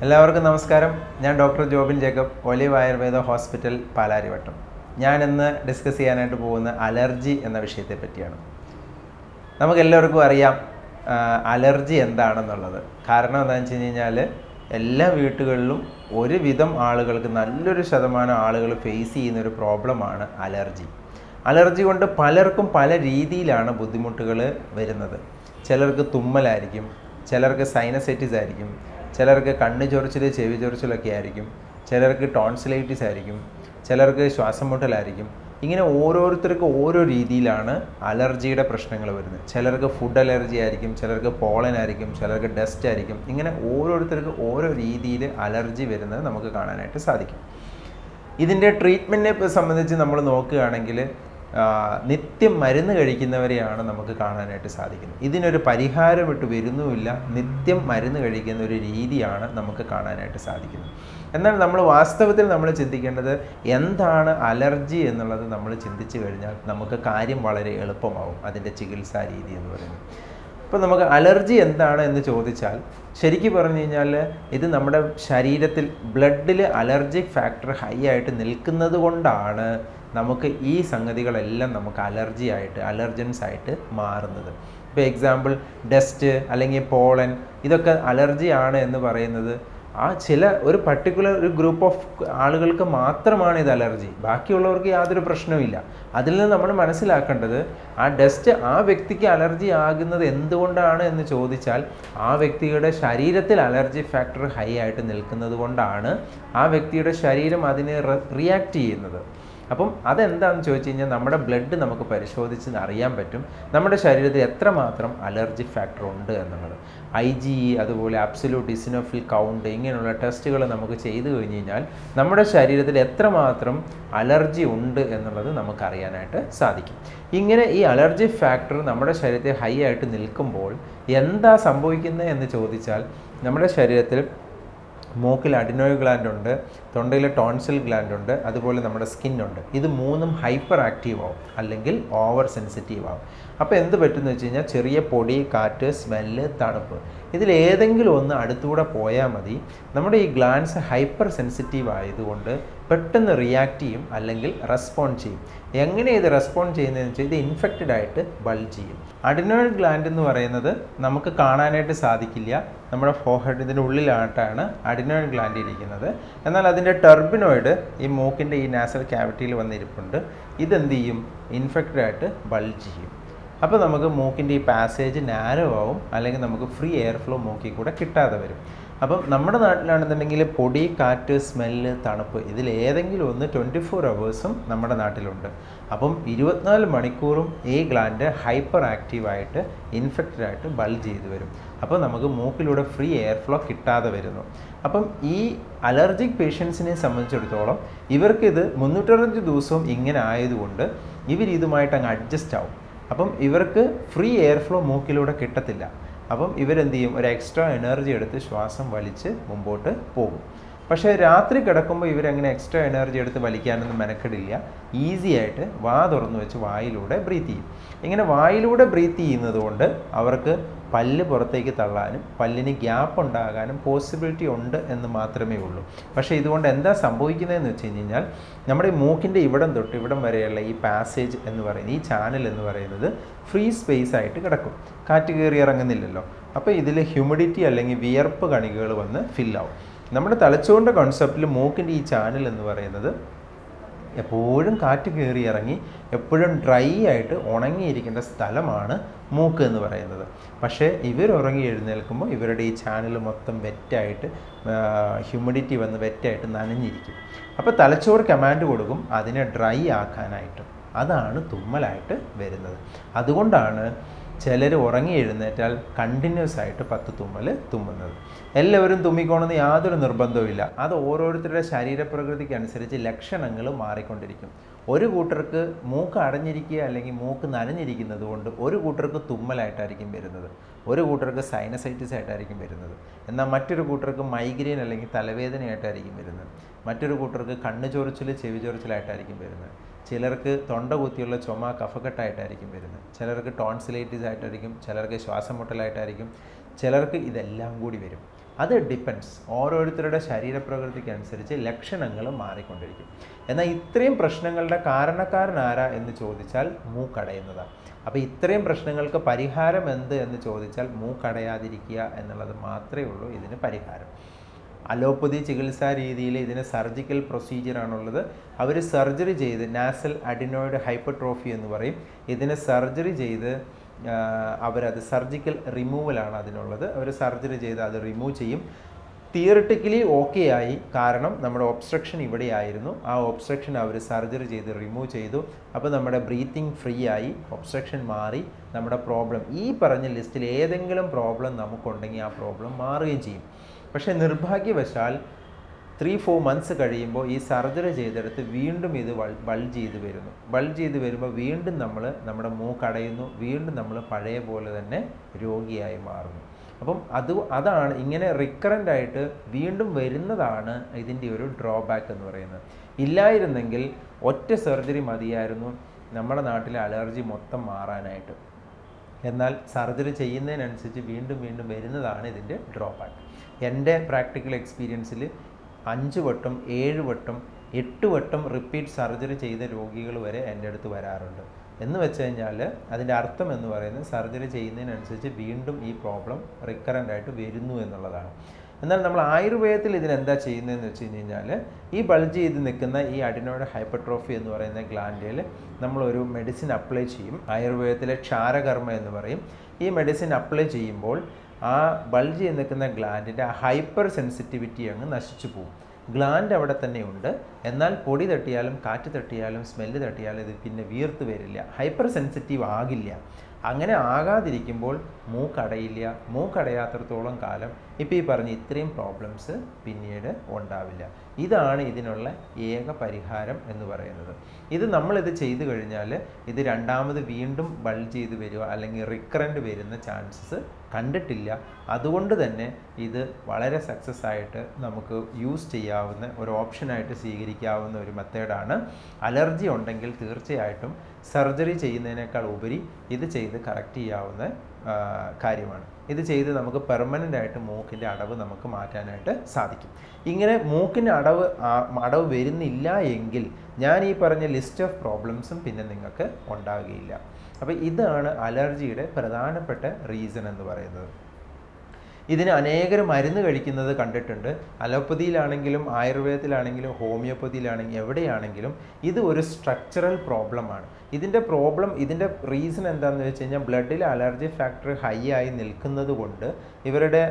എല്ലാവർക്കും നമസ്കാരം. ഞാൻ doctor Jobin Jacob, olive Ayurveda hospital, Palarivattom. ഞാൻ ഇന്ന് ഡിസ്കസ് ചെയ്യാനായിട്ട് പോകുന്ന അലർജി എന്ന വിഷയത്തെ പറ്റിയാണ്. നമുക്കെല്ലാവർക്കും അറിയാം അലർജി എന്താണെന്നുള്ളത്. കാരണം എന്താണെന്ന് വെച്ച് കഴിഞ്ഞാൽ എല്ലാ വീട്ടുകളിലും ഒരുവിധം ആളുകൾക്ക്, നല്ലൊരു ശതമാനം ആളുകൾ ഫേസ് ചെയ്യുന്നൊരു പ്രോബ്ലമാണ് അലർജി. അലർജി കൊണ്ട് പലർക്കും പല രീതിയിലാണ് ബുദ്ധിമുട്ടുകൾ വരുന്നത്. ചിലർക്ക് തുമ്മലായിരിക്കും, ചിലർക്ക് സൈനസൈറ്റിസ് ആയിരിക്കും, ചിലർക്ക് കണ്ണ് ചൊറിച്ചിൽ, ചെവി ചൊറിച്ചിലൊക്കെ ആയിരിക്കും, ചിലർക്ക് ടോൺസിലൈറ്റിസ് ആയിരിക്കും, ചിലർക്ക് ശ്വാസം മുട്ടലായിരിക്കും. ഇങ്ങനെ ഓരോരുത്തർക്ക് ഓരോ രീതിയിലാണ് അലർജിയുടെ പ്രശ്നങ്ങൾ വരുന്നത്. ചിലർക്ക് ഫുഡ് അലർജി ആയിരിക്കും, ചിലർക്ക് പോളൻ ആയിരിക്കും, ചിലർക്ക് ഡസ്റ്റ് ആയിരിക്കും. ഇങ്ങനെ ഓരോരുത്തർക്ക് ഓരോ രീതിയിൽ അലർജി വരുന്നത് നമുക്ക് കാണാനായിട്ട് സാധിക്കും. ഇതിൻ്റെ ട്രീറ്റ്മെൻറ്റിനെ സംബന്ധിച്ച് നമ്മൾ നോക്കുകയാണെങ്കിൽ നിത്യം മരുന്ന് കഴിക്കുന്നവരെയാണ് നമുക്ക് കാണാനായിട്ട് സാധിക്കുന്നത്. ഇതിനൊരു പരിഹാരമിട്ട് വരുന്നുമില്ല. നിത്യം മരുന്ന് കഴിക്കുന്ന ഒരു രീതിയാണ് നമുക്ക് കാണാനായിട്ട് സാധിക്കുന്നത്. എന്നാൽ നമ്മൾ വാസ്തവത്തിൽ നമ്മൾ ചിന്തിക്കേണ്ടത് എന്താണ് അലർജി എന്നുള്ളത് നമ്മൾ ചിന്തിച്ചു കഴിഞ്ഞാൽ നമുക്ക് കാര്യം വളരെ എളുപ്പമാവും. അതിൻ്റെ ചികിത്സാ രീതി എന്ന് പറയുന്നത്. അപ്പോൾ നമുക്ക് അലർജി എന്താണ് എന്ന് ചോദിച്ചാൽ, ശരിക്കും പറഞ്ഞു കഴിഞ്ഞാൽ ഇത് നമ്മുടെ ശരീരത്തിൽ ബ്ലഡിൽ അലർജിക് ഫാക്ടർ ഹൈ ആയിട്ട് നിൽക്കുന്നത് കൊണ്ടാണ് നമുക്ക് ഈ സംഗതികളെല്ലാം നമുക്ക് അലർജൻസ് ആയിട്ട് മാറുന്നത്. ഇപ്പോൾ എക്സാമ്പിൾ ഡസ്റ്റ് അല്ലെങ്കിൽ പോളൻ, ഇതൊക്കെ അലർജിയാണ് എന്ന് പറയുന്നത് ഒരു പർട്ടിക്കുലർ ഒരു ഗ്രൂപ്പ് ഓഫ് ആളുകൾക്ക് മാത്രമാണ് ഇത് അലർജി. ബാക്കിയുള്ളവർക്ക് യാതൊരു പ്രശ്നവുമില്ല. അതിൽ നിന്ന് നമ്മൾ മനസ്സിലാക്കേണ്ടത് ആ ഡസ്റ്റ് ആ വ്യക്തിക്ക് അലർജി ആകുന്നത് എന്തുകൊണ്ടാണ് എന്ന് ചോദിച്ചാൽ, ആ വ്യക്തിയുടെ ശരീരത്തിൽ അലർജി ഫാക്ടർ ഹൈ ആയിട്ട് നിൽക്കുന്നത് കൊണ്ടാണ് ആ വ്യക്തിയുടെ ശരീരം അതിനെ റിയാക്ട് ചെയ്യുന്നത്. അപ്പം അതെന്താണെന്ന് ചോദിച്ചു കഴിഞ്ഞാൽ നമ്മുടെ ബ്ലഡ് നമുക്ക് പരിശോധിച്ച് അറിയാൻ പറ്റും നമ്മുടെ ശരീരത്തിൽ എത്രമാത്രം അലർജി ഫാക്ടർ ഉണ്ട് എന്നുള്ളത്. IgE, അതുപോലെ അബ്സല്യൂട്ട് ഇസിനോഫിൽ കൗണ്ട്, ഇങ്ങനെയുള്ള ടെസ്റ്റുകൾ നമുക്ക് ചെയ്തു കഴിഞ്ഞ് കഴിഞ്ഞാൽ നമ്മുടെ ശരീരത്തിൽ എത്രമാത്രം അലർജി ഉണ്ട് എന്നുള്ളത് നമുക്കറിയാനായിട്ട് സാധിക്കും. ഇങ്ങനെ ഈ അലർജി ഫാക്ടർ നമ്മുടെ ശരീരത്തിൽ ഹൈ ആയിട്ട് നിൽക്കുമ്പോൾ എന്താ സംഭവിക്കുന്നത് എന്ന് ചോദിച്ചാൽ, നമ്മുടെ ശരീരത്തിൽ മൂക്കിൽ അഡിനോയിഡ് ഗ്ലാൻഡ് ഉണ്ട്, തൊണ്ടയിൽ ടോൺസിൽ ഗ്ലാൻഡ് ഉണ്ട്, അതുപോലെ നമ്മുടെ സ്കിന്നുണ്ട്. ഇത് മൂന്നും ഹൈപ്പർ ആക്റ്റീവ് ആവും അല്ലെങ്കിൽ ഓവർ സെൻസിറ്റീവ് ആവും. അപ്പോൾ എന്ത് പറ്റുമെന്ന് വെച്ച് കഴിഞ്ഞാൽ, ചെറിയ പൊടി, കാറ്റ്, സ്മെല്ല്, തണുപ്പ്, ഇതിലേതെങ്കിലും ഒന്ന് അടുത്തൂടെ പോയാൽ മതി. നമ്മുടെ ഈ ഗ്ലാൻഡ്സ് ഹൈപ്പർ സെൻസിറ്റീവ് ആയതുകൊണ്ട് പെട്ടെന്ന് റിയാക്ട് ചെയ്യും അല്ലെങ്കിൽ റെസ്പോണ്ട് ചെയ്യും. എങ്ങനെ ഇത് റെസ്പോണ്ട് ചെയ്യുന്നതെന്ന് വെച്ചാൽ, ഇത് ഇൻഫെക്റ്റഡ് ആയിട്ട് ബൾജ് ചെയ്യും. അഡിനോയിഡ് ഗ്ലാൻഡ് എന്ന് പറയുന്നത് നമുക്ക് കാണാനായിട്ട് സാധിക്കില്ല. നമ്മുടെ ഫോർഹെഡ്, ഇതിൻ്റെ ഉള്ളിലായിട്ടാണ് അഡിനോയിഡ് ഗ്ലാൻഡ് ഇരിക്കുന്നത്. എന്നാൽ അതിൻ്റെ ടെർബിനോയിഡ് ഈ മൂക്കിൻ്റെ ഈ നാസൽ ക്യാവിറ്റിയിൽ വന്നിരിപ്പുണ്ട്. ഇതെന്ത് ചെയ്യും? ഇൻഫെക്റ്റഡ് ആയിട്ട് ബൾജ് ചെയ്യും. അപ്പോൾ നമുക്ക് മൂക്കിൻ്റെ ഈ പാസേജ് നാരോ ആവും, അല്ലെങ്കിൽ നമുക്ക് ഫ്രീ എയർ ഫ്ലോ മൂക്കിൽ കൂടെ കിട്ടാതെ വരും. അപ്പം നമ്മുടെ നാട്ടിലാണെന്നുണ്ടെങ്കിൽ പൊടി, കാറ്റ്, സ്മെല്ല്, തണുപ്പ്, ഇതിലേതെങ്കിലും ഒന്ന് 24 hours നമ്മുടെ നാട്ടിലുണ്ട്. അപ്പം 24 മണിക്കൂറും ഈ ഗ്ലാൻഡ് ഹൈപ്പർ ആക്റ്റീവായിട്ട് ഇൻഫെക്റ്റഡ് ആയിട്ട് ബൾജ് ചെയ്ത് വരും. അപ്പോൾ നമുക്ക് മൂക്കിലൂടെ ഫ്രീ എയർ ഫ്ലോ കിട്ടാതെ വരുന്നു. അപ്പം ഈ അലർജിക് പേഷ്യൻസിനെ സംബന്ധിച്ചിടത്തോളം ഇവർക്കിത് 365 ദിവസവും ഇങ്ങനെ ആയതുകൊണ്ട് ഇവരിതുമായിട്ട് അങ്ങ് അഡ്ജസ്റ്റ് ആവും. അപ്പം ഇവർക്ക് ഫ്രീ എയർ ഫ്ലോ മൂക്കിലൂടെ കിട്ടത്തില്ല. അപ്പം ഇവരെന്ത് ചെയ്യും? ഒരു എക്സ്ട്രാ എനർജി എടുത്ത് ശ്വാസം വലിച്ച് മുമ്പോട്ട് പോകും. പക്ഷേ രാത്രി കിടക്കുമ്പോൾ ഇവരങ്ങനെ എക്സ്ട്രാ എനർജി എടുത്ത് വലിക്കാനൊന്നും മെനക്കെടില്ല. ഈസി ആയിട്ട് വാ തുറന്നു വെച്ച് വായിലൂടെ ബ്രീത്ത് ചെയ്യും. ഇങ്ങനെ വായിലൂടെ ബ്രീത്ത് ചെയ്യുന്നത് കൊണ്ട് അവർക്ക് പല്ല് പുറത്തേക്ക് തള്ളാനും പല്ലിന് ഗ്യാപ്പ് ഉണ്ടാകാനും പോസിബിലിറ്റി ഉണ്ട് എന്ന് മാത്രമേ ഉള്ളൂ. പക്ഷേ ഇതുകൊണ്ട് എന്താ സംഭവിക്കുന്നതെന്ന് വെച്ച് കഴിഞ്ഞാൽ, നമ്മുടെ മൂക്കിൻ്റെ ഇവിടം തൊട്ട് ഇവിടം വരെയുള്ള ഈ പാസേജ് എന്ന് പറയുന്നത്, ഈ ചാനൽ എന്ന് പറയുന്നത് ഫ്രീ സ്പേസ് ആയിട്ട് കിടക്കും. കാറ്റ് കയറി ഇറങ്ങുന്നില്ലല്ലോ. അപ്പോൾ ഇതിൽ ഹ്യൂമിഡിറ്റി അല്ലെങ്കിൽ വിയർപ്പ് കണികകൾ വന്ന് ഫില്ലാവും. നമ്മുടെ തലച്ചോറിൻ്റെ കോൺസെപ്റ്റിൽ മൂക്കിൻ്റെ ഈ ചാനൽ എന്ന് പറയുന്നത് എപ്പോഴും കാറ്റ് കയറി ഇറങ്ങി എപ്പോഴും ഡ്രൈ ആയിട്ട് ഉണങ്ങിയിരിക്കേണ്ട സ്ഥലമാണ് മൂക്ക് എന്ന് പറയുന്നത്. പക്ഷേ ഉറങ്ങി എഴുന്നേൽക്കുമ്പോൾ ഇവരുടെ ഈ ചാനൽ മൊത്തം വെറ്റായിട്ട്, ഹ്യൂമിഡിറ്റി വന്ന് വെറ്റായിട്ട് നനഞ്ഞിരിക്കും. അപ്പോൾ തലച്ചോറ് കമാൻഡ് കൊടുക്കും അതിനെ ഡ്രൈ ആക്കാനായിട്ട്. അതാണ് തുമ്മലായിട്ട് വരുന്നത്. അതുകൊണ്ടാണ് ചിലർ ഉറങ്ങി എഴുന്നേറ്റാൽ കണ്ടിന്യൂസ് ആയിട്ട് 10 തുമ്മൽ തുമ്മുന്നത്. എല്ലാവരും തുമ്മിക്കോണമെന്ന് യാതൊരു നിർബന്ധവുമില്ല. അത് ഓരോരുത്തരുടെ ശരീരപ്രകൃതിക്ക് അനുസരിച്ച് ലക്ഷണങ്ങൾ മാറിക്കൊണ്ടിരിക്കും. ഒരു കൂട്ടർക്ക് മൂക്ക് അടഞ്ഞിരിക്കുക അല്ലെങ്കിൽ മൂക്ക് നനഞ്ഞിരിക്കുന്നത് കൊണ്ട് ഒരു കൂട്ടർക്ക് തുമ്മലായിട്ടായിരിക്കും വരുന്നത്, ഒരു കൂട്ടർക്ക് സൈനസൈറ്റിസ് ആയിട്ടായിരിക്കും വരുന്നത്. എന്നാൽ മറ്റൊരു കൂട്ടർക്ക് മൈഗ്രെയിൻ അല്ലെങ്കിൽ തലവേദനയായിട്ടായിരിക്കും വരുന്നത്. മറ്റൊരു കൂട്ടർക്ക് കണ്ണ് ചൊറിച്ചിൽ, ചെവി ചൊറിച്ചിലായിട്ടായിരിക്കും വരുന്നത്. ചിലർക്ക് തൊണ്ട കുത്തിയുള്ള ചുമ, കഫക്കെട്ടായിട്ടായിരിക്കും വരുന്നത്. ചിലർക്ക് ടോൺസിലൈറ്റിസ് ആയിട്ടായിരിക്കും, ചിലർക്ക് ശ്വാസം മുട്ടലായിട്ടായിരിക്കും, ചിലർക്ക് ഇതെല്ലാം കൂടി വരും. അത് ഡിപ്പെൻഡ്സ്, ഓരോരുത്തരുടെ ശരീരപ്രകൃതിക്ക് അനുസരിച്ച് ലക്ഷണങ്ങൾ മാറിക്കൊണ്ടിരിക്കും. എന്നാൽ ഇത്രയും പ്രശ്നങ്ങളുടെ കാരണക്കാരൻ ആരാ എന്ന് ചോദിച്ചാൽ മൂക്കടയുന്നതാണ്. അപ്പോൾ ഇത്രയും പ്രശ്നങ്ങൾക്ക് പരിഹാരം എന്ത് എന്ന് ചോദിച്ചാൽ മൂക്കടയാതിരിക്കുക എന്നുള്ളത് മാത്രമേ ഉള്ളൂ ഇതിന് പരിഹാരം. അലോപ്പതി ചികിത്സാ രീതിയിൽ ഇതിന് സർജിക്കൽ പ്രൊസീജിയറാണുള്ളത്. അവർ സർജറി ചെയ്ത്, നാസൽ അഡിനോയിഡ് ഹൈപ്പർട്രോഫി എന്ന് പറയും, ഇതിന് സർജറി ചെയ്ത് അവരത് സർജിക്കൽ റിമൂവലാണ് അതിനുള്ളത്. അവർ സർജറി ചെയ്ത് അത് റിമൂവ് ചെയ്യും. തിയറിറ്റിക്കലി ഓക്കെ ആയി, കാരണം നമ്മുടെ ഒബ്സ്ട്രക്ഷൻ ഇവിടെയായിരുന്നു. ആ ഒബ്സ്ട്രക്ഷൻ അവർ സർജറി ചെയ്ത് റിമൂവ് ചെയ്തു. അപ്പോൾ നമ്മുടെ ബ്രീത്തിങ് ഫ്രീ ആയി, ഒബ്സ്ട്രക്ഷൻ മാറി, നമ്മുടെ പ്രോബ്ലം, ഈ പറഞ്ഞ ലിസ്റ്റിൽ ഏതെങ്കിലും പ്രോബ്ലം നമുക്കുണ്ടെങ്കിൽ ആ പ്രോബ്ലം മാറുകയും ചെയ്യും. പക്ഷേ നിർഭാഗ്യവശാൽ 3-4 months കഴിയുമ്പോൾ ഈ സർജറി ചെയ്തെടുത്ത് വീണ്ടും ഇത് ബൾജ് ചെയ്ത് വരുന്നു. ബൾജ് ചെയ്ത് വരുമ്പോൾ വീണ്ടും നമ്മുടെ മൂക്കടയുന്നു, വീണ്ടും നമ്മൾ പഴയ പോലെ തന്നെ രോഗിയായി മാറുന്നു. അപ്പം അതാണ് ഇങ്ങനെ റിക്കറൻ്റ് ആയിട്ട് വീണ്ടും വരുന്നതാണ് ഇതിൻ്റെ ഒരു ഡ്രോബാക്ക് എന്ന് പറയുന്നത്. ഇല്ലായിരുന്നെങ്കിൽ ഒറ്റ സർജറി മതിയായിരുന്നു നമ്മുടെ നാട്ടിലെ അലർജി മൊത്തം മാറാനായിട്ട്. എന്നാൽ സർജറി ചെയ്യുന്നതിനനുസരിച്ച് വീണ്ടും വീണ്ടും വരുന്നതാണ് ഇതിൻ്റെ ഡ്രോബാക്ക്. എൻ്റെ പ്രാക്ടിക്കൽ എക്സ്പീരിയൻസിൽ 5 വട്ടം 7 വട്ടം 8 വട്ടം റിപ്പീറ്റ് സർജറി ചെയ്ത രോഗികൾ വരെ എൻ്റെ അടുത്ത് വരാറുണ്ട്. എന്ന് വെച്ച് കഴിഞ്ഞാൽ അതിൻ്റെ അർത്ഥം എന്ന് പറയുന്നത് സർജറി ചെയ്യുന്നതിനനുസരിച്ച് വീണ്ടും ഈ പ്രോബ്ലം റിക്കറൻ്റ് ആയിട്ട് വരുന്നു എന്നുള്ളതാണ്. എന്നാൽ നമ്മൾ ആയുർവേദത്തിൽ ഇതിനെന്താ ചെയ്യുന്നതെന്ന് വെച്ച് കഴിഞ്ഞാൽ, ഈ ബൾജ് ചെയ്ത് നിൽക്കുന്ന ഈ അഡിനോയിഡ് ഹൈപ്പർട്രോഫി എന്ന് പറയുന്ന ഗ്ലാൻഡിൽ നമ്മളൊരു മെഡിസിൻ അപ്ലൈ ചെയ്യും. ആയുർവേദത്തിലെ ക്ഷാരകർമ്മ എന്ന് പറയും. ഈ മെഡിസിൻ അപ്ലൈ ചെയ്യുമ്പോൾ ആ ബൾജ് ചെയ്ത് നിൽക്കുന്ന ഗ്ലാൻഡിൻ്റെ ആ ഹൈപ്പർ സെൻസിറ്റിവിറ്റി അങ്ങ് നശിച്ചു പോകും. ഗ്ലാൻഡ് അവിടെ തന്നെ ഉണ്ട്, എന്നാൽ പൊടി തട്ടിയാലും കാറ്റ് തട്ടിയാലും സ്മെല്ല് തട്ടിയാലും ഇത് പിന്നെ വീർത്ത് വരില്ല, ഹൈപ്പർ സെൻസിറ്റീവ് ആകില്ല. അങ്ങനെ ആകാതിരിക്കുമ്പോൾ മൂക്കടയില്ല. മൂക്കടയാത്രത്തോളം കാലം ഇപ്പോൾ ഈ പറഞ്ഞ ഇത്രയും പ്രോബ്ലംസ് പിന്നീട് ഉണ്ടാവില്ല. ഇതാണ് ഇതിനുള്ള ഏക പരിഹാരം എന്ന് പറയുന്നത്. നമ്മളിത് ചെയ്തു കഴിഞ്ഞാൽ ഇത് രണ്ടാമത് വീണ്ടും ബൾജ് ചെയ്ത് വരിക അല്ലെങ്കിൽ റിക്കറൻ്റ് വരുന്ന ചാൻസസ് കണ്ടിട്ടില്ല. അതുകൊണ്ട് തന്നെ ഇത് വളരെ സക്സസ് ആയിട്ട് നമുക്ക് യൂസ് ചെയ്യാവുന്ന ഒരു ഓപ്ഷനായിട്ട് സ്വീകരിക്കാവുന്ന ഒരു മെത്തേഡാണ്. അലർജി ഉണ്ടെങ്കിൽ തീർച്ചയായിട്ടും സർജറി ചെയ്യുന്നതിനേക്കാൾ ഉപരി ഇത് ചെയ്ത് കറക്റ്റ് ചെയ്യാവുന്ന കാര്യമാണ്. ഇത് ചെയ്ത് നമുക്ക് പെർമനൻ്റ് ആയിട്ട് മൂക്കിൻ്റെ അടവ് നമുക്ക് മാറ്റാനായിട്ട് സാധിക്കും. ഇങ്ങനെ മൂക്കിൻ്റെ അടവ് വരുന്നില്ല എങ്കിൽ ഞാൻ ഈ പറഞ്ഞ ലിസ്റ്റ് ഓഫ് പ്രോബ്ലംസും പിന്നെ നിങ്ങൾക്ക് ഉണ്ടാകുകയില്ല. അപ്പോൾ ഇതാണ് അലർജിയുടെ പ്രധാനപ്പെട്ട റീസൺ എന്ന് പറയുന്നത്. ഇതിന് അനേകം മരുന്ന് കഴിക്കുന്നത് കണ്ടിട്ടുണ്ട്. അലോപ്പതിയിലാണെങ്കിലും ആയുർവേദത്തിലാണെങ്കിലും ഹോമിയോപ്പതിയിലാണെങ്കിലും എവിടെയാണെങ്കിലും ഇത് ഒരു സ്ട്രക്ചറൽ പ്രോബ്ലമാണ്. ഇതിൻ്റെ റീസൺ എന്താണെന്ന് വെച്ച് കഴിഞ്ഞാൽ ബ്ലഡിൽ അലർജി ഫാക്ടർ ഹൈ ആയി നിൽക്കുന്നത് കൊണ്ട്, ഇവരുടെ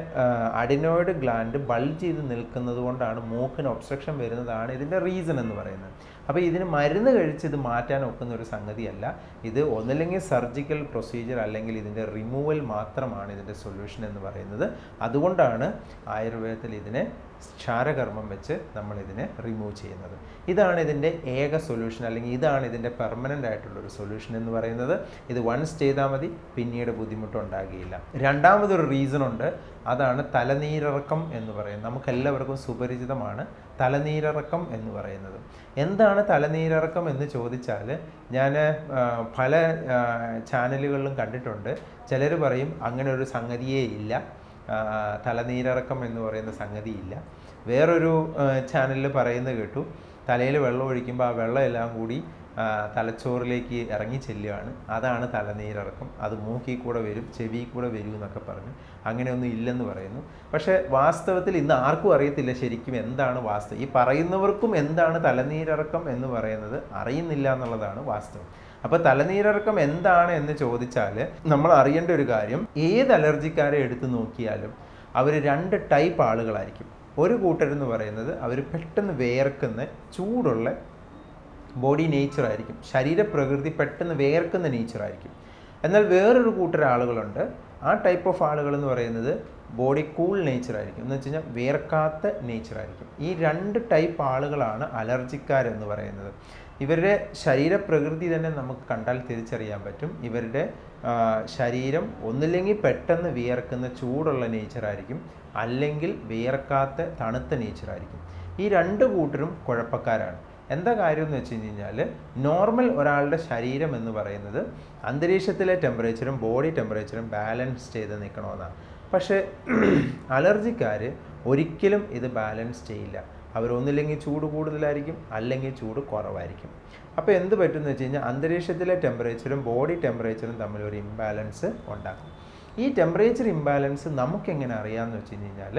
അഡിനോയിഡ് ഗ്ലാൻഡ് ബൾജ് ചെയ്ത് നിൽക്കുന്നത് കൊണ്ടാണ് മൂക്കിന് ഒബ്സ്ട്രക്ഷൻ വരുന്നതാണ് ഇതിൻ്റെ റീസൺ എന്ന് പറയുന്നത്. അപ്പോൾ ഇതിന് മരുന്ന് കഴിച്ച് ഇത് മാറ്റാൻ ഒക്കുന്ന ഒരു സംഗതിയല്ല. ഇത് ഒന്നില്ലെങ്കിൽ സർജിക്കൽ പ്രൊസീജിയർ അല്ലെങ്കിൽ ഇതിൻ്റെ റിമൂവൽ മാത്രമാണ് ഇതിൻ്റെ സൊല്യൂഷൻ എന്ന് പറയുന്നത്. അതുകൊണ്ടാണ് ആയുർവേദത്തിൽ ഇതിനെ ക്ഷാരകർമ്മം വെച്ച് നമ്മളിതിനെ റിമൂവ് ചെയ്യുന്നത്. ഇതാണ് ഇതിൻ്റെ ഏക സൊല്യൂഷൻ, അല്ലെങ്കിൽ ഇതാണ് ഇതിൻ്റെ പെർമനൻ്റ് ആയിട്ടുള്ളൊരു സൊല്യൂഷൻ എന്ന് പറയുന്നത്. ഇത് വൺസ് ചെയ്താൽ മതി, പിന്നീട് ബുദ്ധിമുട്ടുണ്ടാകുകയില്ല. രണ്ടാമതൊരു റീസൺ ഉണ്ട്, അതാണ് തലനീരിറക്കം എന്ന് പറയുന്നത്. നമുക്കെല്ലാവർക്കും സുപരിചിതമാണ് തലനീരിറക്കം എന്ന് പറയുന്നത്. എന്താണ് തലനീരിറക്കം എന്ന് ചോദിച്ചാൽ, ഞാൻ പല ചാനലുകളിലും കണ്ടിട്ടുണ്ട്. ചിലർ പറയും അങ്ങനെ ഒരു സംഗതിയേ ഇല്ല, തലനീരിറക്കം എന്ന് പറയുന്ന സംഗതിയില്ല. വേറൊരു ചാനലിൽ പറയുന്നത് കേട്ടു, തലയിൽ വെള്ളം ഒഴിക്കുമ്പോൾ ആ വെള്ളം എല്ലാം കൂടി തലച്ചോറിലേക്ക് ഇറങ്ങി ചെല്ലുകയാണ്, അതാണ് തലനീരിറക്കം, അത് മൂക്കിൽ കൂടെ വരും, ചെവിയിൽ കൂടെ വരും എന്നൊക്കെ പറഞ്ഞു. അങ്ങനെയൊന്നും ഇല്ലെന്ന് പറയുന്നു. പക്ഷേ വാസ്തവത്തിൽ ഇന്ന് ആർക്കും അറിയത്തില്ല ശരിക്കും എന്താണ് വാസ്തവം. ഈ പറയുന്നവർക്കും എന്താണ് തലനീരിറക്കം എന്ന് പറയുന്നത് അറിയുന്നില്ല എന്നുള്ളതാണ് വാസ്തവം. അപ്പോൾ തലനീരിറക്കം എന്താണ് എന്ന് ചോദിച്ചാൽ നമ്മൾ അറിയേണ്ട ഒരു കാര്യം, ഏത് അലർജിക്കാരെ എടുത്തു നോക്കിയാലും അവർ 2 ടൈപ്പ് ആളുകളായിരിക്കും. ഒരു കൂട്ടരെന്ന് പറയുന്നത് അവർ പെട്ടെന്ന് വേർക്കുന്ന ചൂടുള്ള ബോഡി നേച്ചറായിരിക്കും, ശരീരപ്രകൃതി പെട്ടെന്ന് വേർക്കുന്ന നേച്ചറായിരിക്കും. എന്നാൽ വേറൊരു കൂട്ടർ ആളുകളുണ്ട്, ആ ടൈപ്പ് ഓഫ് ആളുകൾ എന്ന് പറയുന്നത് ബോഡി കൂൾ നേച്ചറായിരിക്കും, എന്ന് വെച്ച് കഴിഞ്ഞാൽ വേർക്കാത്ത നേച്ചറായിരിക്കും. ഈ 2 ടൈപ്പ് ആളുകളാണ് അലർജിക്കാരെന്ന് പറയുന്നത്. ഇവരുടെ ശരീരപ്രകൃതി തന്നെ നമുക്ക് കണ്ടാൽ തിരിച്ചറിയാൻ പറ്റും. ഇവരുടെ ശരീരം ഒന്നില്ലെങ്കിൽ പെട്ടെന്ന് വിയർക്കുന്ന ചൂടുള്ള നേച്ചറായിരിക്കും, അല്ലെങ്കിൽ വിയർക്കാത്ത തണുത്ത നേച്ചറായിരിക്കും. ഈ 2 കൂട്ടരും കുഴപ്പക്കാരാണ്. എന്താ കാര്യം എന്ന് വെച്ച് കഴിഞ്ഞാൽ, നോർമൽ ഒരാളുടെ ശരീരം എന്ന് പറയുന്നത് അന്തരീക്ഷത്തിലെ ടെമ്പറേച്ചറും ബോഡി ടെമ്പറേച്ചറും ബാലൻസ് ചെയ്ത് നിൽക്കണമെന്നാണ്. പക്ഷേ അലർജിക്കാർ ഒരിക്കലും ഇത് ബാലൻസ് ചെയ്യില്ല. അവരൊന്നില്ലെങ്കിൽ ചൂട് കൂടുതലായിരിക്കും, അല്ലെങ്കിൽ ചൂട് കുറവായിരിക്കും. അപ്പോൾ എന്ത് പറ്റുമെന്ന് വെച്ച് കഴിഞ്ഞാൽ അന്തരീക്ഷത്തിലെ ടെമ്പറേച്ചറും ബോഡി ടെമ്പറേച്ചറും തമ്മിലൊരു ഇംബാലൻസ് ഉണ്ടാക്കും. ഈ ടെമ്പറേച്ചർ ഇംബാലൻസ് നമുക്കെങ്ങനെ അറിയാമെന്ന് വെച്ച് കഴിഞ്ഞാൽ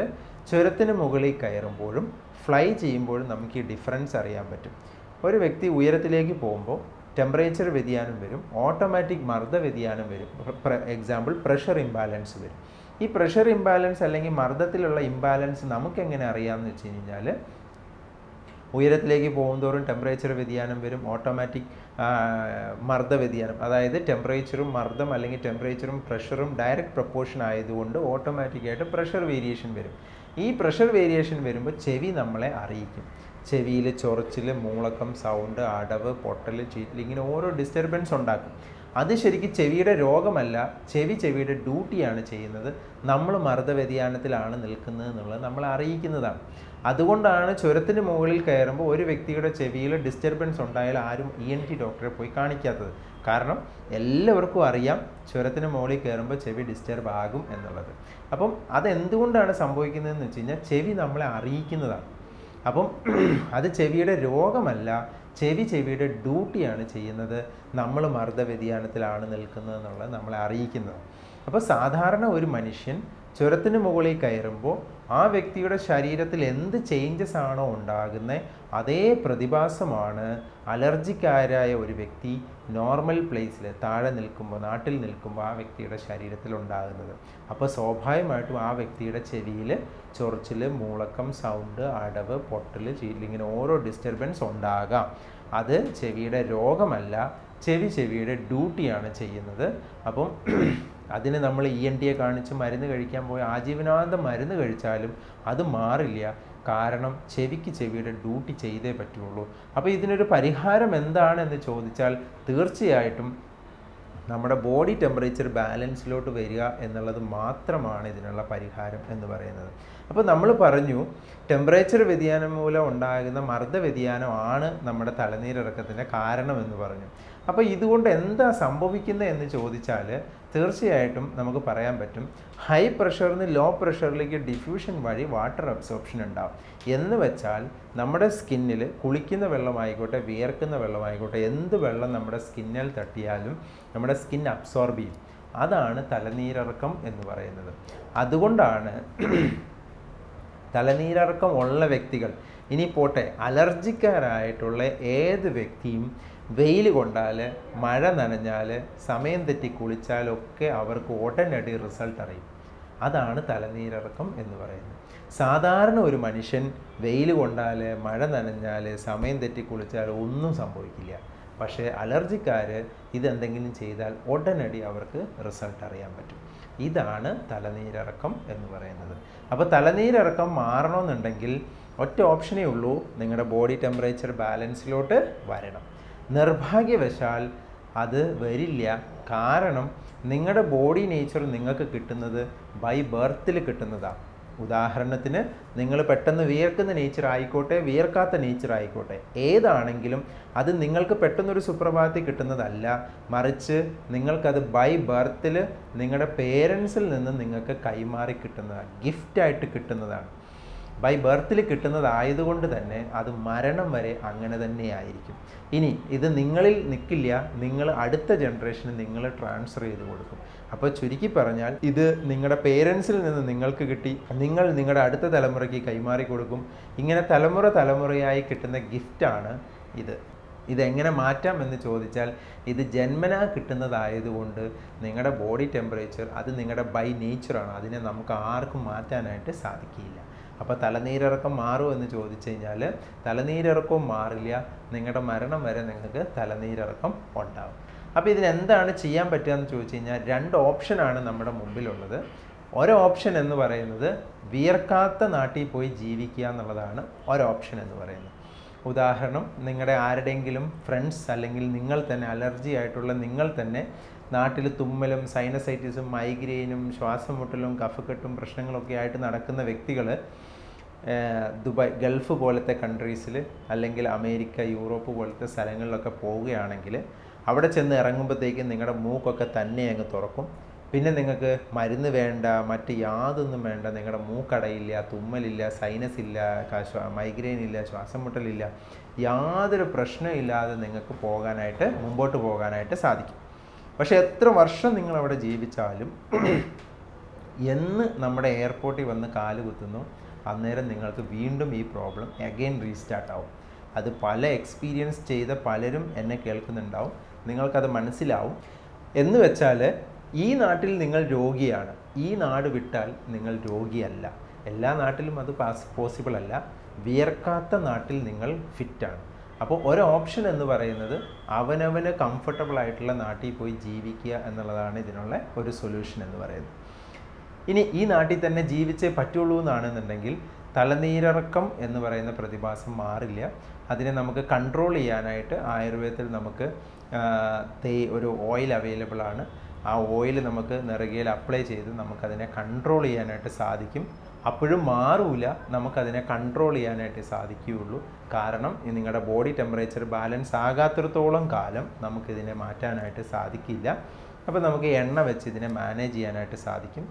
ചുരത്തിന് മുകളിൽ കയറുമ്പോഴും ഫ്ലൈ ചെയ്യുമ്പോഴും നമുക്ക് ഈ ഡിഫറൻസ് അറിയാൻ പറ്റും. ഒരു വ്യക്തി ഉയരത്തിലേക്ക് പോകുമ്പോൾ ടെമ്പറേച്ചർ വ്യതിയാനം വരും, ഓട്ടോമാറ്റിക് മർദ്ദ വ്യതിയാനം വരും. എക്സാമ്പിൾ പ്രഷർ ഇംബാലൻസ് വരും. ഈ പ്രഷർ ഇംബാലൻസ് അല്ലെങ്കിൽ മർദ്ദത്തിലുള്ള ഇംബാലൻസ് നമുക്കെങ്ങനെ അറിയാമെന്ന് വെച്ച് കഴിഞ്ഞാൽ ഉയരത്തിലേക്ക് പോകുന്തോറും ടെമ്പറേച്ചർ വ്യതിയാനം വരും, ഓട്ടോമാറ്റിക് മർദ്ദ വ്യതിയാനം, അതായത് ടെമ്പറേച്ചറും മർദ്ദം അല്ലെങ്കിൽ ടെമ്പറേച്ചറും പ്രഷറും ഡയറക്റ്റ് പ്രപ്പോർഷൻ ആയതുകൊണ്ട് ഓട്ടോമാറ്റിക്കായിട്ട് പ്രഷർ വേരിയേഷൻ വരും. ഈ പ്രഷർ വേരിയേഷൻ വരുമ്പോൾ ചെവി നമ്മളെ അറിയിക്കും. ചെവിയിൽ ചൊറിച്ചിൽ, മൂളക്കം, സൗണ്ട്, അടവ്, പൊട്ടൽ, ചീറ്റൽ, ഇങ്ങനെ ഓരോ ഡിസ്റ്റർബൻസ് ഉണ്ടാക്കും. അത് ശരിക്കും ചെവിയുടെ രോഗമല്ല, ചെവിയുടെ ഡ്യൂട്ടിയാണ് ചെയ്യുന്നത്. നമ്മൾ മർദ്ദ വ്യതിയാനത്തിലാണ് നിൽക്കുന്നത് എന്നുള്ളത് നമ്മളെ അറിയിക്കുന്നതാണ്. അതുകൊണ്ടാണ് ചുരത്തിന് മുകളിൽ കയറുമ്പോൾ ഒരു വ്യക്തിയുടെ ചെവിയിൽ ഡിസ്റ്റർബൻസ് ഉണ്ടായാൽ ആരും ENT ഡോക്ടറെ പോയി കാണിക്കാത്തത്. കാരണം എല്ലാവർക്കും അറിയാം ചുരത്തിന് മുകളിൽ കയറുമ്പോൾ ചെവി ഡിസ്റ്റർബ് ആകും എന്നുള്ളത്. അപ്പം അതെന്തുകൊണ്ടാണ് സംഭവിക്കുന്നതെന്ന് വെച്ച് കഴിഞ്ഞാൽ ചെവി നമ്മളെ അറിയിക്കുന്നതാണ്. അപ്പം അത് ചെവിയുടെ രോഗമല്ല, ചെവിയുടെ ഡ്യൂട്ടിയാണ് ചെയ്യുന്നത്. നമ്മൾ മർദ്ദ വ്യതിയാനത്തിലാണ് നിൽക്കുന്നത് എന്നുള്ളത് നമ്മളെ അറിയിക്കുന്നത്. അപ്പോൾ സാധാരണ ഒരു മനുഷ്യൻ ചുരത്തിന് മുകളിൽ കയറുമ്പോൾ ആ വ്യക്തിയുടെ ശരീരത്തിൽ എന്ത് ചേഞ്ചസ് ആണോ ഉണ്ടാകുന്നത് അതേ പ്രതിഭാസമാണ് അലർജിക്കാരായ ഒരു വ്യക്തി നോർമൽ പ്ലേസിൽ താഴെ നിൽക്കുമ്പോൾ, നാട്ടിൽ നിൽക്കുമ്പോൾ ആ വ്യക്തിയുടെ ശരീരത്തിൽ ഉണ്ടാകുന്നത്. അപ്പോൾ സ്വാഭാവികമായിട്ടും ആ വ്യക്തിയുടെ ചെവിയിൽ ചൊറിച്ചിൽ, മൂളക്കം, സൗണ്ട്, അടവ്, പൊട്ടൽ, ചീറ്റലിങ്ങനെ ഓരോ ഡിസ്റ്റർബൻസ് ഉണ്ടാകാം. അത് ചെവിയുടെ രോഗമല്ല, ചെവിയുടെ ഡ്യൂട്ടിയാണ് ചെയ്യുന്നത്. അപ്പം അതിന് നമ്മൾ ENTയെ കാണിച്ച് മരുന്ന് കഴിക്കാൻ പോയി ആജീവനാന്തം മരുന്ന് കഴിച്ചാലും അത് മാറില്ല. കാരണം ചെവിയുടെ ഡ്യൂട്ടി ചെയ്തേ പറ്റുള്ളൂ. അപ്പോൾ ഇതിനൊരു പരിഹാരം എന്താണെന്ന് ചോദിച്ചാൽ തീർച്ചയായിട്ടും നമ്മുടെ ബോഡി ടെമ്പറേച്ചർ ബാലൻസിലോട്ട് വരിക എന്നുള്ളത് മാത്രമാണ് ഇതിനുള്ള പരിഹാരം എന്ന് പറയുന്നത്. അപ്പോൾ നമ്മൾ പറഞ്ഞു ടെമ്പറേച്ചർ വ്യതിയാനം മൂലം ഉണ്ടാകുന്ന മർദ്ദ വ്യതിയാനമാണ് നമ്മുടെ തലനീരിറക്കത്തിൻ്റെ കാരണമെന്ന് പറഞ്ഞു. അപ്പോൾ ഇതുകൊണ്ട് എന്താ സംഭവിക്കുന്നത് എന്ന് ചോദിച്ചാൽ തീർച്ചയായിട്ടും നമുക്ക് പറയാൻ പറ്റും ഹൈ പ്രഷറിൽ നിന്ന് ലോ പ്രഷറിലേക്ക് ഡിഫ്യൂഷൻ വഴി വാട്ടർ അബ്സോർപ്ഷൻ ഉണ്ടാവും. എന്ന് വെച്ചാൽ നമ്മുടെ സ്കിന്നിൽ കുളിക്കുന്ന വെള്ളമായിക്കോട്ടെ, വിയർക്കുന്ന വെള്ളമായിക്കോട്ടെ, എന്ത് വെള്ളം നമ്മുടെ സ്കിന്നിൽ തട്ടിയാലും നമ്മുടെ സ്കിൻ അബ്സോർബ് ചെയ്യും. അതാണ് തലനീരിറക്കം എന്ന് പറയുന്നത്. അതുകൊണ്ടാണ് തലനീരിറക്കം ഉള്ള വ്യക്തികൾ, ഇനി പോട്ടെ അലർജിക്കാരായിട്ടുള്ള ഏത് വ്യക്തിയും വെയിൽ കൊണ്ടാൽ, മഴ നനഞ്ഞാൽ, സമയം തെറ്റി കുളിച്ചാലൊക്കെ അവർക്ക് ഉടനടി റിസൾട്ട് അറിയും. അതാണ് തലനീരിറക്കം എന്ന് പറയുന്നത്. സാധാരണ ഒരു മനുഷ്യൻ വെയിൽ കൊണ്ടാൽ, മഴ നനഞ്ഞാൽ, സമയം തെറ്റി കുളിച്ചാൽ ഒന്നും സംഭവിക്കില്ല. പക്ഷേ അലർജിക്കാർ ഇതെന്തെങ്കിലും ചെയ്താൽ ഉടനടി അവർക്ക് റിസൾട്ട് അറിയാൻ പറ്റും. ഇതാണ് തലനീരിറക്കം എന്ന് പറയുന്നത്. അപ്പോൾ തലനീരിറക്കം മാറണമെന്നുണ്ടെങ്കിൽ ഒറ്റ ഓപ്ഷനേ ഉള്ളൂ, നിങ്ങളുടെ ബോഡി ടെമ്പറേച്ചർ ബാലൻസിലോട്ട് വരണം. നിർഭാഗ്യവശാൽ അത് വരില്ല. കാരണം നിങ്ങളുടെ ബോഡി നേച്ചർ നിങ്ങൾക്ക് കിട്ടുന്നത് ബൈ ബർത്തിൽ കിട്ടുന്നതാണ്. ഉദാഹരണത്തിന് നിങ്ങൾ പെട്ടെന്ന് വിയർക്കുന്ന നേച്ചർ ആയിക്കോട്ടെ, വിയർക്കാത്ത നേച്ചർ ആയിക്കോട്ടെ, ഏതാണെങ്കിലും അത് നിങ്ങൾക്ക് പെട്ടെന്നൊരു സുപ്രഭാതത്തിൽ കിട്ടുന്നതല്ല. മറിച്ച് നിങ്ങൾക്കത് ബൈ ബർത്തിൽ നിങ്ങളുടെ പേരൻസിൽ നിന്ന് നിങ്ങൾക്ക് കൈമാറി കിട്ടുന്നതാണ്, ഗിഫ്റ്റായിട്ട് കിട്ടുന്നതാണ്. ബൈ ബർത്തിൽ കിട്ടുന്നതായതുകൊണ്ട് തന്നെ അത് മരണം വരെ അങ്ങനെ തന്നെയായിരിക്കും. ഇനി ഇത് നിങ്ങളിൽ നിൽക്കില്ല, നിങ്ങൾ അടുത്ത ജനറേഷന് നിങ്ങൾ ട്രാൻസ്ഫർ ചെയ്ത് കൊടുക്കും. അപ്പോൾ ചുരുക്കി പറഞ്ഞാൽ ഇത് നിങ്ങളുടെ പേരൻസിൽ നിന്ന് നിങ്ങൾക്ക് കിട്ടി, നിങ്ങൾ നിങ്ങളുടെ അടുത്ത തലമുറയ്ക്ക് കൈമാറി കൊടുക്കും. ഇങ്ങനെ തലമുറയായി കിട്ടുന്ന ഗിഫ്റ്റാണ് ഇത്. ഇതെങ്ങനെ മാറ്റാം എന്ന് ചോദിച്ചാൽ ഇത് ജന്മനാ കിട്ടുന്നതായതുകൊണ്ട് നിങ്ങളുടെ ബോഡി ടെമ്പറേച്ചർ അത് നിങ്ങളുടെ ബൈ നേച്ചറാണ്, അതിനെ നമുക്ക് ആർക്കും മാറ്റാനായിട്ട് സാധിക്കില്ല. അപ്പോൾ തലനീരിറക്കം മാറുമോ എന്ന് ചോദിച്ചു കഴിഞ്ഞാൽ തലനീരിറക്കവും മാറില്ല, നിങ്ങളുടെ മരണം വരെ നിങ്ങൾക്ക് തലനീരിറക്കം ഉണ്ടാകും. അപ്പോൾ ഇതിനെന്താണ് ചെയ്യാൻ പറ്റുക എന്ന് ചോദിച്ചു കഴിഞ്ഞാൽ രണ്ട് ഓപ്ഷനാണ് നമ്മുടെ മുമ്പിലുള്ളത്. ഒരു ഓപ്ഷൻ എന്ന് പറയുന്നത് വിയർക്കാത്ത നാട്ടിൽ പോയി ജീവിക്കുക എന്നുള്ളതാണ് ഒരു ഓപ്ഷൻ എന്ന് പറയുന്നത്. ഉദാഹരണം, നിങ്ങളുടെ ആരുടെയെങ്കിലും ഫ്രണ്ട്സ് അല്ലെങ്കിൽ നിങ്ങൾ തന്നെ അലർജി ആയിട്ടുള്ള നിങ്ങൾ തന്നെ നാട്ടിൽ തുമ്മലും സൈനസൈറ്റിസും മൈഗ്രെയിനും ശ്വാസം മുട്ടലും കഫക്കെട്ടും പ്രശ്നങ്ങളൊക്കെ ആയിട്ട് നടക്കുന്ന വ്യക്തികൾ ദുബായ്, ഗൾഫ് പോലത്തെ കൺട്രീസിൽ അല്ലെങ്കിൽ അമേരിക്ക, യൂറോപ്പ് പോലത്തെ സ്ഥലങ്ങളിലൊക്കെ പോവുകയാണെങ്കിൽ അവിടെ ചെന്ന് ഇറങ്ങുമ്പോഴത്തേക്കും നിങ്ങളുടെ മൂക്കൊക്കെ തന്നെ അങ്ങ് തുറക്കും, പിന്നെ നിങ്ങൾക്ക് മരുന്ന് വേണ്ട, മറ്റ് യാതൊന്നും വേണ്ട. നിങ്ങളുടെ മൂക്കടയില്ല, തുമ്മലില്ല, സൈനസ് ഇല്ല, മൈഗ്രെയിൻ ഇല്ല, ശ്വാസം മുട്ടലില്ല, യാതൊരു പ്രശ്നമില്ലാതെ നിങ്ങൾക്ക് മുമ്പോട്ട് പോകാനായിട്ട് സാധിക്കും. പക്ഷേ എത്ര വർഷം നിങ്ങളവിടെ ജീവിച്ചാലും എന്ന് നമ്മുടെ എയർപോർട്ടിൽ വന്ന് കാല് കുത്തുന്നു, അന്നേരം നിങ്ങൾക്ക് വീണ്ടും ഈ പ്രോബ്ലം അഗെയിൻ റീസ്റ്റാർട്ട് ആവും. അത് പല എക്സ്പീരിയൻസ് ചെയ്ത പലരും എന്നെ കേൾക്കുന്നുണ്ടാവും, നിങ്ങൾക്കത് മനസ്സിലാവും. എന്ന് വെച്ചാൽ ഈ നാട്ടിൽ നിങ്ങൾ രോഗിയാണ്, ഈ നാട് വിട്ടാൽ നിങ്ങൾ രോഗിയല്ല. എല്ലാ നാട്ടിലും അത് പോസിബിൾ അല്ല. വിയർക്കാത്ത നാട്ടിൽ നിങ്ങൾ ഫിറ്റാണ്. അപ്പോൾ ഒരു ഓപ്ഷൻ എന്ന് പറയുന്നത് അവനവന് കംഫർട്ടബിൾ ആയിട്ടുള്ള നാട്ടിൽ പോയി ജീവിക്കുക എന്നുള്ളതാണ് ഇതിനുള്ള ഒരു സൊല്യൂഷൻ എന്ന് പറയുന്നത്. ഇനി ഈ നാട്ടിൽ തന്നെ ജീവിച്ചേ പറ്റുള്ളൂ എന്നാണെന്നുണ്ടെങ്കിൽ തലനീരിറക്കം എന്ന് പറയുന്ന പ്രതിഭാസം മാറില്ല. അതിനെ നമുക്ക് കൺട്രോൾ ചെയ്യാനായിട്ട് ആയുർവേദത്തിൽ നമുക്ക് ഒരു ഓയിൽ അവൈലബിൾ ആണ്. ആ ഓയിൽ നമുക്ക് നെറുകയിൽ അപ്ലൈ ചെയ്ത് നമുക്കതിനെ കൺട്രോൾ ചെയ്യാനായിട്ട് സാധിക്കും. അപ്പോഴും മാറൂല, നമുക്കതിനെ കൺട്രോൾ ചെയ്യാനായിട്ട് സാധിക്കുകയുള്ളൂ. കാരണം നിങ്ങളുടെ ബോഡി ടെമ്പറേച്ചർ ബാലൻസ് ആകാത്തിടത്തോളം കാലം നമുക്കിതിനെ മാറ്റാനായിട്ട് സാധിക്കില്ല. അപ്പോൾ നമുക്ക് എണ്ണ വെച്ച് ഇതിനെ മാനേജ് ചെയ്യാനായിട്ട് സാധിക്കും.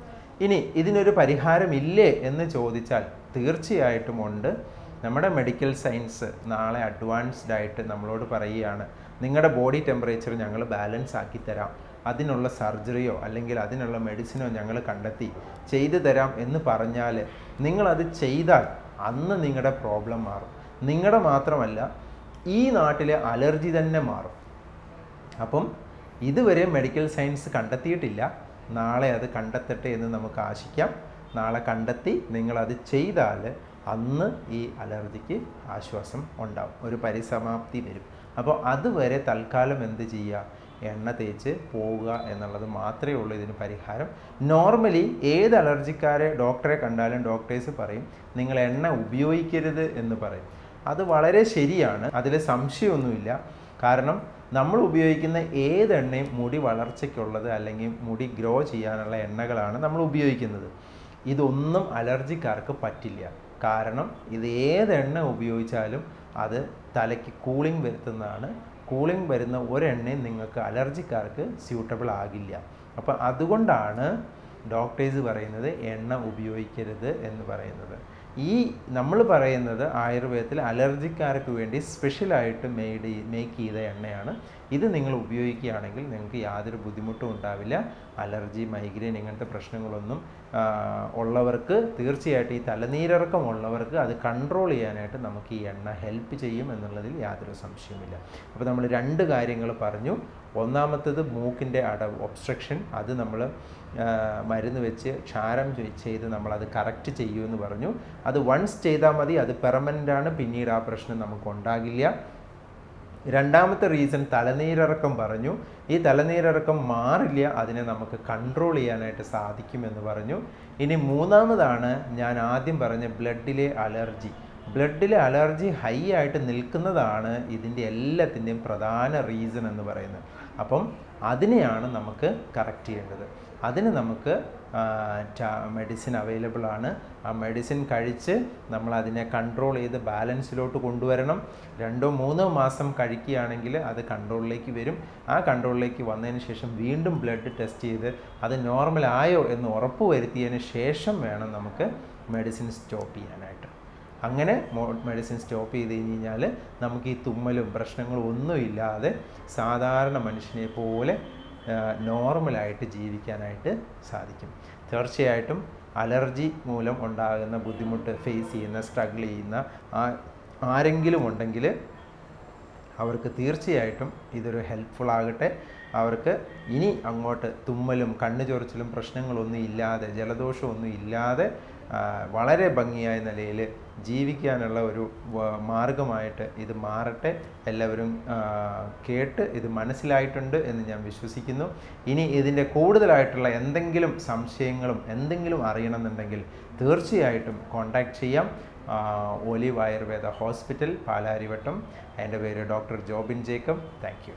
ഇനി ഇതിനൊരു പരിഹാരമില്ലേ എന്ന് ചോദിച്ചാൽ തീർച്ചയായിട്ടും ഉണ്ട്. നമ്മുടെ മെഡിക്കൽ സയൻസ് നാളെ അഡ്വാൻസ്ഡ് ആയിട്ട് നമ്മളോട് പറയുകയാണ്, നിങ്ങളുടെ ബോഡി ടെമ്പറേച്ചർ ഞങ്ങൾ ബാലൻസ് ആക്കി തരാം, അതിനുള്ള സർജറിയോ അല്ലെങ്കിൽ അതിനുള്ള മെഡിസിനോ ഞങ്ങൾ കണ്ടെത്തി ചെയ്തു തരാം എന്ന് പറഞ്ഞാൽ നിങ്ങളത് ചെയ്താൽ അന്ന് നിങ്ങളുടെ പ്രോബ്ലം മാറും. നിങ്ങളുടെ മാത്രമല്ല, ഈ നാട്ടിലെ അലർജി തന്നെ മാറും. അപ്പം ഇതുവരെ മെഡിക്കൽ സയൻസ് കണ്ടെത്തിയിട്ടില്ല, നാളെ അത് കണ്ടെത്തട്ടെ എന്ന് നമുക്ക് ആശിക്കാം. നാളെ കണ്ടെത്തി നിങ്ങളത് ചെയ്താൽ അന്ന് ഈ അലർജിക്ക് ആശ്വാസം ഉണ്ടാവും, ഒരു പരിസമാപ്തി വരും. അപ്പോൾ അതുവരെ തൽക്കാലം എന്ത് ചെയ്യുക, എണ്ണ തേച്ച് പോവുക എന്നുള്ളത് മാത്രമേ ഉള്ളൂ ഇതിന് പരിഹാരം. നോർമലി ഏത് അലർജിക്കാരെ ഡോക്ടറെ കണ്ടാലും ഡോക്ടേഴ്സ് പറയും നിങ്ങൾ എണ്ണ ഉപയോഗിക്കരുത് എന്ന് പറയും. അത് വളരെ ശരിയാണ്, അതിൽ സംശയമൊന്നുമില്ല. കാരണം നമ്മൾ ഉപയോഗിക്കുന്ന ഏതെണ്ണയും മുടി വളർച്ചയ്ക്കുള്ളത് അല്ലെങ്കിൽ മുടി ഗ്രോ ചെയ്യാനുള്ള എണ്ണകളാണ് നമ്മൾ ഉപയോഗിക്കുന്നത്. ഇതൊന്നും അലർജിക്കാർക്ക് പറ്റില്ല. കാരണം ഇത് ഏതെണ്ണ ഉപയോഗിച്ചാലും അത് തലയ്ക്ക് കൂളിംഗ് വരുത്തുന്നതാണ്. കൂളിംഗ് വരുന്ന ഒരെണ്ണയും നിങ്ങൾക്ക് അലർജിക്കാർക്ക് സ്യൂട്ടബിൾ ആകില്ല. അപ്പോൾ അതുകൊണ്ടാണ് ഡോക്ടേഴ്സ് പറയുന്നത് എണ്ണ ഉപയോഗിക്കരുത് എന്ന് പറയുന്നത്. ഈ നമ്മൾ പറയുന്നത് ആയുർവേദത്തിൽ അലർജിക്കാർക്ക് വേണ്ടി സ്പെഷ്യലായിട്ട് മേക്ക് ചെയ്ത എണ്ണയാണ്. ഇത് നിങ്ങൾ ഉപയോഗിക്കുകയാണെങ്കിൽ നിങ്ങൾക്ക് യാതൊരു ബുദ്ധിമുട്ടും ഉണ്ടാവില്ല. അലർജി, മൈഗ്രെയിൻ ഇങ്ങനത്തെ പ്രശ്നങ്ങളൊന്നും ഉള്ളവർക്ക് തീർച്ചയായിട്ടും ഈ തലനീരിറക്കം ഉള്ളവർക്ക് അത് കൺട്രോൾ ചെയ്യാനായിട്ട് നമുക്ക് ഈ എണ്ണ ഹെൽപ്പ് ചെയ്യും എന്നുള്ളതിൽ യാതൊരു സംശയവുമില്ല. അപ്പോൾ നമ്മൾ 2 കാര്യങ്ങൾ പറഞ്ഞു. ഒന്നാമത്തേത് മൂക്കിൻ്റെ അടവ്, ഒബ്സ്ട്രക്ഷൻ, അത് നമ്മൾ മരുന്ന് വെച്ച് ക്ഷാരം ചെയ്ത് നമ്മളത് കറക്റ്റ് ചെയ്യുമെന്ന് പറഞ്ഞു. അത് വൺസ് ചെയ്താൽ മതി, അത് പെർമനൻ്റാണ്, പിന്നീട് ആ പ്രശ്നം നമുക്ക് ഉണ്ടാകില്ല. രണ്ടാമത്തെ റീസൺ തലനീരിറക്കം പറഞ്ഞു. ഈ തലനീരിറക്കം മാറില്ല, അതിനെ നമുക്ക് കൺട്രോൾ ചെയ്യാനായിട്ട് സാധിക്കുമെന്ന് പറഞ്ഞു. ഇനി മൂന്നാമതാണ് ഞാൻ ആദ്യം പറഞ്ഞ ബ്ലഡിലെ അലർജി. ബ്ലഡിലെ അലർജി ഹൈ ആയിട്ട് നിൽക്കുന്നതാണ് ഇതിൻ്റെ എല്ലാത്തിൻ്റെയും പ്രധാന റീസൺ എന്ന് പറയുന്നത്. അപ്പം അതിനെയാണ് നമുക്ക് കറക്റ്റ് ചെയ്യേണ്ടത്. അതിന് നമുക്ക് മെഡിസിൻ അവൈലബിൾ ആണ്. ആ മെഡിസിൻ കഴിച്ച് നമ്മളതിനെ കൺട്രോൾ ചെയ്ത് ബാലൻസിലോട്ട് കൊണ്ടുവരണം. 2-3 മാസം കഴിക്കുകയാണെങ്കിൽ അത് കൺട്രോളിലേക്ക് വരും. ആ കൺട്രോളിലേക്ക് വന്നതിന് ശേഷം വീണ്ടും ബ്ലഡ് ടെസ്റ്റ് ചെയ്ത് അത് നോർമൽ ആയോ എന്ന് ഉറപ്പ് വരുത്തിയതിന് ശേഷം വേണം നമുക്ക് മെഡിസിൻ സ്റ്റോപ്പ് ചെയ്യാനായിട്ട്. അങ്ങനെ മെഡിസിൻ സ്റ്റോപ്പ് ചെയ്ത് കഴിഞ്ഞാൽ നമുക്ക് ഈ തുമ്മലും പ്രശ്നങ്ങളും ഒന്നുമില്ലാതെ സാധാരണ മനുഷ്യനെ പോലെ നോർമലായിട്ട് ജീവിക്കാനായിട്ട് സാധിക്കും. തീർച്ചയായിട്ടും അലർജി മൂലം ഉണ്ടാകുന്ന ബുദ്ധിമുട്ട് ഫേസ് ചെയ്യുന്ന, സ്ട്രഗിൾ ചെയ്യുന്ന ആരെങ്കിലും ഉണ്ടെങ്കിൽ അവർക്ക് തീർച്ചയായിട്ടും ഇതൊരു ഹെൽപ്ഫുൾ ആകട്ടെ. അവർക്ക് ഇനി അങ്ങോട്ട് തുമ്മലും കണ്ണ് ചൊറിച്ചിലും പ്രശ്നങ്ങളൊന്നും ഇല്ലാതെ, ജലദോഷമൊന്നും ഇല്ലാതെ വളരെ ഭംഗിയായ നിലയിൽ ജീവിക്കാനുള്ള ഒരു മാർഗമായിട്ട് ഇത് മാറട്ടെ. എല്ലാവരും കേട്ട് ഇത് മനസ്സിലായിട്ടുണ്ട് എന്ന് ഞാൻ വിശ്വസിക്കുന്നു. ഇനി ഇതിൻ്റെ കൂടുതലായിട്ടുള്ള എന്തെങ്കിലും സംശയങ്ങളും എന്തെങ്കിലും അറിയണമെന്നുണ്ടെങ്കിൽ തീർച്ചയായിട്ടും കോൺടാക്റ്റ് ചെയ്യാം. Olive Ayurveda hospital, Palarivattom. എൻ്റെ പേര് doctor Jobin Jacob. Thank you.